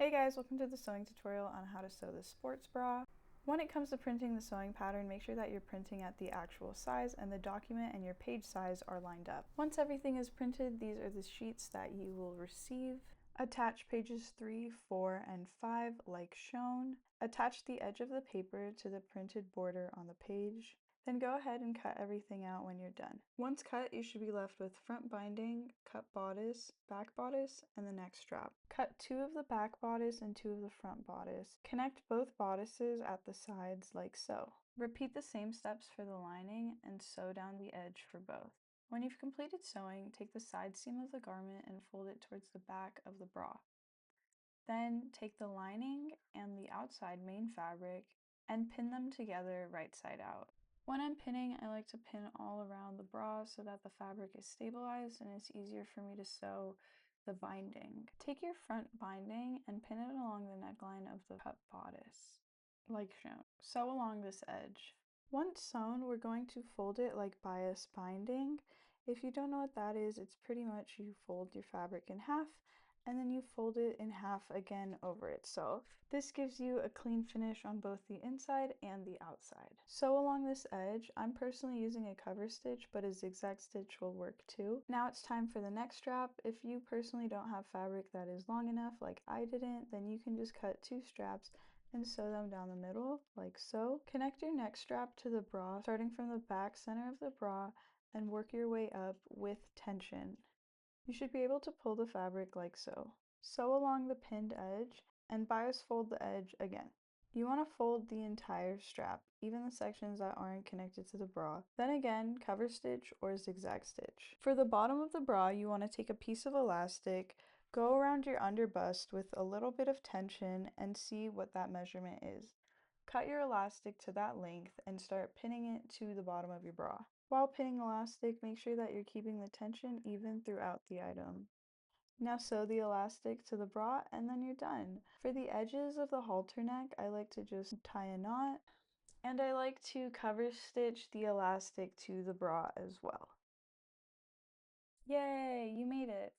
Hey guys, welcome to the sewing tutorial on how to sew this sports bra. When it comes to printing the sewing pattern, make sure that you're printing at the actual size and the document and your page size are lined up. Once everything is printed, these are the sheets that you will receive. Attach pages 3, 4, and 5 like shown. Attach the edge of the paper to the printed border on the page. Then go ahead and cut everything out when you're done. Once cut, you should be left with front binding, cut bodice, back bodice, and the neck strap. Cut 2 of the back bodice and 2 of the front bodice. Connect both bodices at the sides like so. Repeat the same steps for the lining and sew down the edge for both. When you've completed sewing, take the side seam of the garment and fold it towards the back of the bra. Then take the lining and the outside main fabric and pin them together right side out. When I'm pinning, I like to pin all around the bra so that the fabric is stabilized and it's easier for me to sew the binding. Take your front binding and pin it along the neckline of the cut bodice, like shown. Sew along this edge. Once sewn, we're going to fold it like bias binding. If you don't know what that is, it's pretty much you fold your fabric in half and then you fold it in half again over itself. This gives you a clean finish on both the inside and the outside. Sew along this edge. I'm personally using a cover stitch, but a zigzag stitch will work too. Now it's time for the neck strap. If you personally don't have fabric that is long enough, like I didn't, then you can just cut 2 straps and sew them down the middle, like so. Connect your neck strap to the bra, starting from the back center of the bra, and work your way up with tension. You should be able to pull the fabric like so. Sew along the pinned edge and bias fold the edge again. You want to fold the entire strap, even the sections that aren't connected to the bra. Then again, cover stitch or zigzag stitch. For the bottom of the bra, you want to take a piece of elastic, go around your under bust with a little bit of tension and see what that measurement is. Cut your elastic to that length and start pinning it to the bottom of your bra. While pinning elastic, make sure that you're keeping the tension even throughout the item. Now sew the elastic to the bra and then you're done. For the edges of the halter neck, I like to just tie a knot and I like to cover stitch the elastic to the bra as well. Yay, you made it!